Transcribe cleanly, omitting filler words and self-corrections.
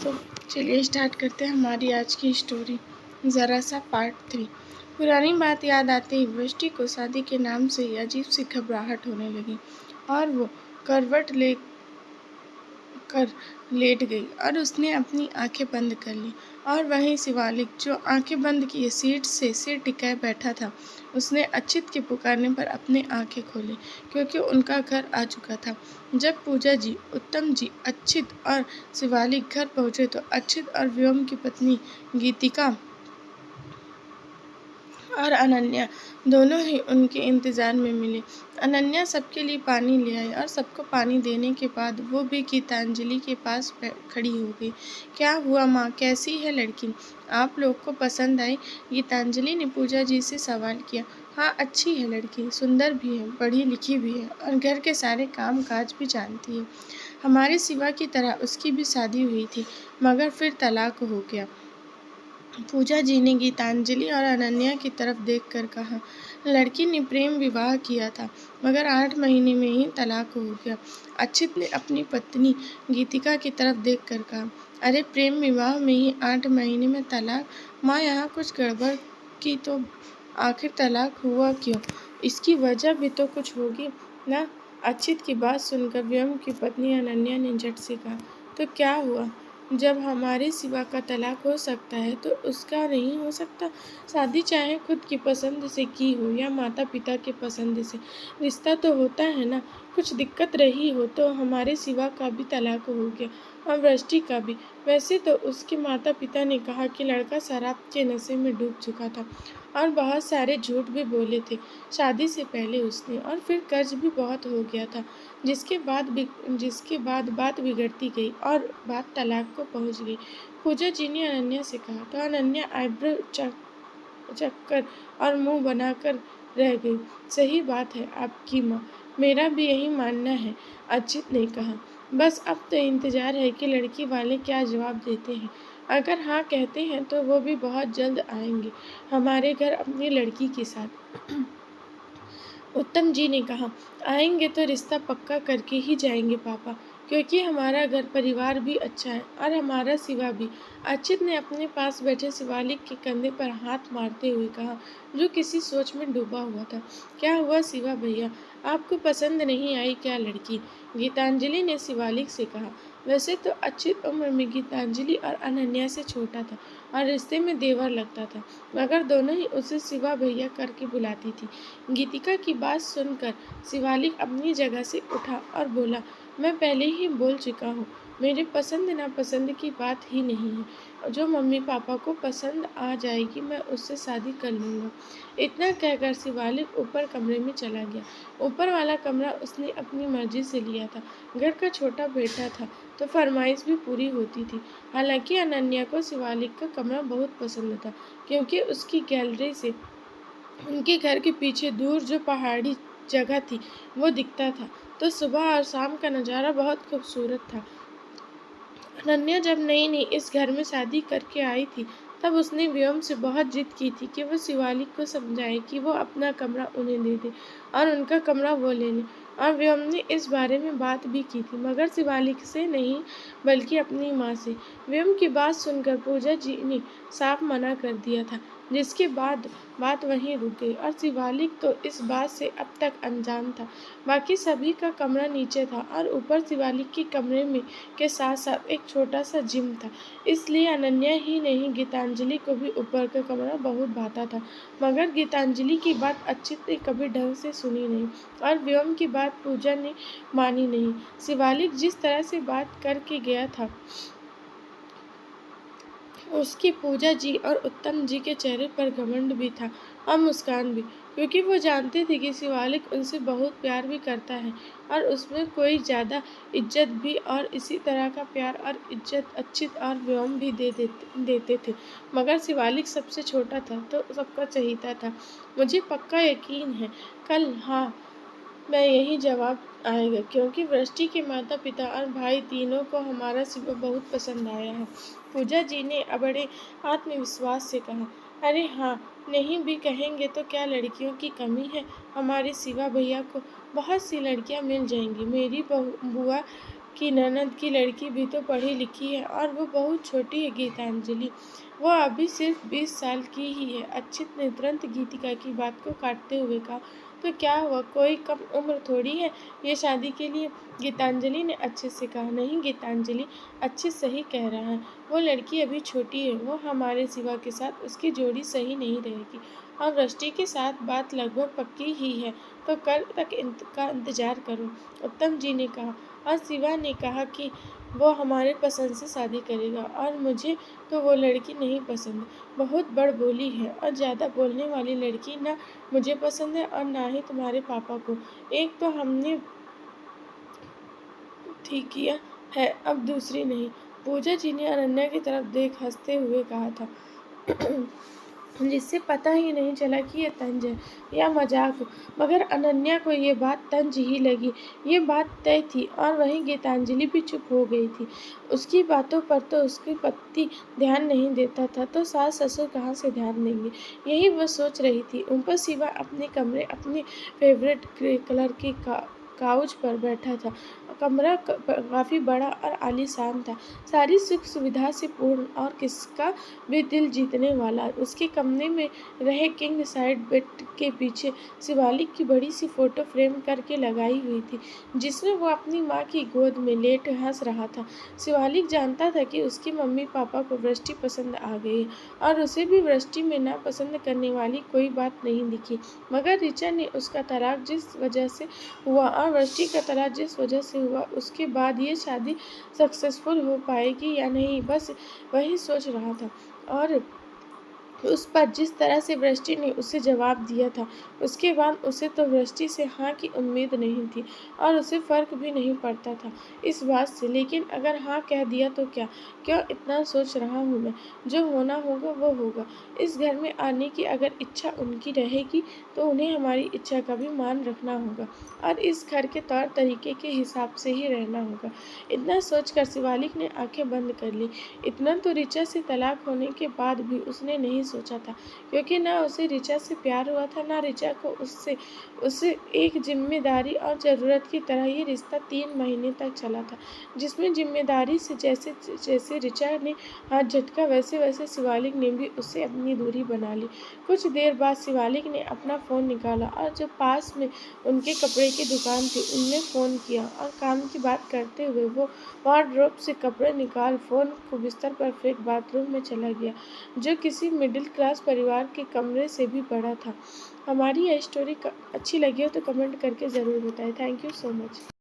दोस्तों, चलिए स्टार्ट करते हैं हमारी आज की स्टोरी। ज़रा सा पार्ट 3। पुरानी बात याद आते ही वृष्टि को शादी के नाम से ही अजीब सी घबराहट होने लगी और वो करवट कर लेट गई और उसने अपनी आंखें बंद कर ली। और वहीं शिवालिक, जो आंखें बंद किए सीट से सिर टिकाए बैठा था, उसने अच्युत के पुकारने पर अपनी आंखें खोली, क्योंकि उनका घर आ चुका था। जब पूजा जी, उत्तम जी, अच्युत और शिवालिक घर पहुंचे तो अच्युत और व्योम की पत्नी गीतिका और अनन्या दोनों ही उनके इंतज़ार में मिली। अनन्या सबके लिए पानी ले आई और सबको पानी देने के बाद वो भी गीतांजलि के पास खड़ी हो गई। क्या हुआ माँ, कैसी है लड़की? आप लोग को पसंद आई? गीतांजलि ने पूजा जी से सवाल किया। हाँ, अच्छी है लड़की, सुंदर भी है, पढ़ी लिखी भी है और घर के सारे काम काज भी जानती है। हमारे सिवा की तरह उसकी भी शादी हुई थी, मगर फिर तलाक हो गया। पूजा जी ने गीतांजलि और अनन्या की तरफ देखकर कहा। लड़की ने प्रेम विवाह किया था, मगर 8 महीने में ही तलाक हो गया। अच्युत ने अपनी पत्नी गीतिका की तरफ देखकर कहा। अरे, प्रेम विवाह में ही 8 महीने में तलाक? माँ, यहाँ कुछ गड़बड़ की तो आखिर तलाक हुआ क्यों? इसकी वजह भी तो कुछ होगी ना? अच्युत की बात सुनकर व्योम की पत्नी अनन्या ने झट से कहा। तो क्या हुआ? जब हमारे सिवा का तलाक हो सकता है तो उसका नहीं हो सकता? शादी चाहे खुद की पसंद से की हो या माता पिता के पसंद से, रिश्ता तो होता है ना। कुछ दिक्कत रही हो तो हमारे सिवा का भी तलाक हो गया और वृष्टि का भी। वैसे तो उसके माता पिता ने कहा कि लड़का शराब के नशे में डूब चुका था और बहुत सारे झूठ भी बोले थे शादी से पहले उसने, और फिर कर्ज भी बहुत हो गया था, जिसके बाद बात बिगड़ती गई और बात तलाक को पहुंच गई। पूजा जी ने अनन्या से कहा तो अनन्या आईब्रो चक्कर और मुंह बनाकर रह गई। सही बात है आपकी माँ, मेरा भी यही मानना है, अच्युत ने कहा। बस अब तो इंतजार है कि लड़की वाले क्या जवाब देते हैं। अगर हाँ कहते हैं तो वो भी बहुत जल्द आएंगे हमारे घर अपनी लड़की के साथ। उत्तम जी ने कहा। आएंगे तो रिश्ता पक्का करके ही जाएंगे पापा, क्योंकि हमारा घर परिवार भी अच्छा है और हमारा शिवा भी। अच्युत ने अपने पास बैठे शिवालिक के कंधे पर हाथ मारते हुए कहा, जो किसी सोच में डूबा हुआ था। क्या हुआ शिवा भैया, आपको पसंद नहीं आई क्या लड़की? गीतांजलि ने शिवालिक से कहा। वैसे तो अच्युत उम्र में गीतांजलि और अनन्या से छोटा था और रिश्ते में देवर लगता था, मगर दोनों ही उसे शिवा भैया करके बुलाती थी। गीतिका की बात सुनकर शिवालिक अपनी जगह से उठा और बोला, मैं पहले ही बोल चुका हूँ, मेरे पसंद नापसंद की बात ही नहीं है। जो मम्मी पापा को पसंद आ जाएगी मैं उससे शादी कर लूँगा। इतना कहकर शिवालिक ऊपर कमरे में चला गया। ऊपर वाला कमरा उसने अपनी मर्जी से लिया था। घर का छोटा बेटा था तो फरमाइश भी पूरी होती थी। हालांकि अनन्या को शिवालिक का कमरा बहुत पसंद था, क्योंकि उसकी गैलरी से उनके घर के पीछे दूर जो पहाड़ी जगह थी वो दिखता था, तो सुबह और शाम का नज़ारा बहुत खूबसूरत था। अनन्या जब नई नई इस घर में शादी करके आई थी, तब उसने व्योम से बहुत जिद की थी कि वो शिवालिक को समझाए कि वो अपना कमरा उन्हें दे दे और उनका कमरा वो ले लें। और व्योम ने इस बारे में बात भी की थी, मगर शिवालिक से नहीं बल्कि अपनी माँ से। व्योम की बात सुनकर पूजा जी ने साफ मना कर दिया था, जिसके बाद बात वहीं रुक गई और शिवालिक तो इस बात से अब तक अनजान था। बाकी सभी का कमरा नीचे था और ऊपर शिवालिक के कमरे में के साथ साथ एक छोटा सा जिम था, इसलिए अनन्या ही नहीं गीतांजलि को भी ऊपर का कमरा बहुत भाता था। मगर गीतांजलि की बात अच्युत ने कभी ढंग से सुनी नहीं और व्योम की बात पूजा ने मानी नहीं। शिवालिक जिस तरह से बात करके गया था, उसकी पूजा जी और उत्तम जी के चेहरे पर घमंड भी था और मुस्कान भी, क्योंकि वो जानते थे कि शिवालिक उनसे बहुत प्यार भी करता है और उसमें कोई ज़्यादा इज्जत भी, और इसी तरह का प्यार और इज्जत अच्युत और व्योम भी देते थे। मगर शिवालिक सबसे छोटा था तो सबका चहीता था। मुझे पक्का यकीन है कल हाँ मैं यही जवाब आएगा, क्योंकि वृष्टि के माता पिता और भाई तीनों को हमारा शिवा बहुत पसंद आया है। पूजा जी ने बड़े आत्मविश्वास से कहा। अरे हाँ, नहीं भी कहेंगे तो क्या लड़कियों की कमी है? हमारे शिवा भैया को बहुत सी लड़कियां मिल जाएंगी। मेरी बुआ कि ननद की लड़की भी तो पढ़ी लिखी है और वो बहुत छोटी है गीतांजलि। वो अभी सिर्फ 20 साल की ही है। अच्युत ने तुरंत गीतिका की बात को काटते हुए कहा, तो क्या हुआ, कोई कम उम्र थोड़ी है ये शादी के लिए। गीतांजलि ने अच्छे से कहा, नहीं गीतांजलि, अच्छे सही कह रहा है। वो लड़की अभी छोटी है, वो हमारे सिवा के साथ उसकी जोड़ी सही नहीं रहेगी। और वृष्टि के साथ बात लगभग पक्की ही है, तो कल तक का इंतजार करो, उत्तम जी ने कहा। और शिवा ने कहा कि वो हमारे पसंद से शादी करेगा और मुझे तो वो लड़की नहीं पसंद। बहुत बड़बोली है और ज़्यादा बोलने वाली लड़की ना मुझे पसंद है और ना ही तुम्हारे पापा को। एक तो हमने ठीक किया है, अब दूसरी नहीं। पूजा जी ने अनन्या की तरफ देख हंसते हुए कहा था, जिससे पता ही नहीं चला कि ये तंज है या मजाक। मगर अनन्या को ये बात तंज ही लगी। ये बात तय थी और वहीं गीतांजलि भी चुप हो गई थी। उसकी बातों पर तो उसके पति ध्यान नहीं देता था, तो सास ससुर कहाँ से ध्यान देंगे, यही वह सोच रही थी। ऊपर शिवा अपने कमरे अपने फेवरेट ग्रे कलर की काउच पर बैठा था। कमरा काफ़ी बड़ा और आलीशान था, सारी सुख सुविधा से पूर्ण और किसका भी दिल जीतने वाला। उसके कमरे में रहे किंग साइड बेड के पीछे शिवालिक की बड़ी सी फोटो फ्रेम करके लगाई हुई थी, जिसमें वो अपनी माँ की गोद में लेट हंस रहा था। शिवालिक जानता था कि उसकी मम्मी पापा को वृष्टि पसंद आ गई और उसे भी वृष्टि में नापसंद करने वाली कोई बात नहीं दिखी। मगर ऋचा ने उसका तलाक जिस वजह से हुआ और वृष्टि का तलाक जिस वजह से हुआ, उसके बाद ये शादी सक्सेसफुल हो पाएगी या नहीं, बस वही सोच रहा था। और उस पर जिस तरह से वृष्टि ने उसे जवाब दिया था, उसके बाद उसे तो वृष्टि से हाँ की उम्मीद नहीं थी और उसे फ़र्क भी नहीं पड़ता था इस बात से। लेकिन अगर हाँ कह दिया तो क्या, क्यों इतना सोच रहा हूँ मैं, जो होना होगा वो होगा। इस घर में आने की अगर इच्छा उनकी रहेगी तो उन्हें हमारी इच्छा का भी मान रखना होगा और इस घर के तौर तरीके के हिसाब से ही रहना होगा। इतना सोचकर शिवालिक ने आंखें बंद कर ली। इतना तो ऋचा से तलाक होने के बाद भी उसने नहीं सोचा था, क्योंकि ना उसे ऋचा से प्यार हुआ था, ना ऋचा को उससे। उसे एक जिम्मेदारी और ज़रूरत की तरह ये रिश्ता 3 महीने तक चला था, जिसमें जिम्मेदारी से जैसे जैसे ऋचा ने हाथ झटका, वैसे वैसे शिवालिक ने भी उससे अपनी दूरी बना ली। कुछ देर बाद शिवालिक ने अपना फ़ोन निकाला और जो पास में उनके कपड़े की दुकान थी उनमें फ़ोन किया और काम की बात करते हुए वो वार्डरोब से कपड़े निकाल फ़ोन को बिस्तर पर फेंक बाथरूम में चला गया, जो किसी मिडिल क्लास परिवार के कमरे से भी बड़ा था। हमारी यह स्टोरी अच्छी लगी हो तो कमेंट करके ज़रूर बताएं। Thank you so much.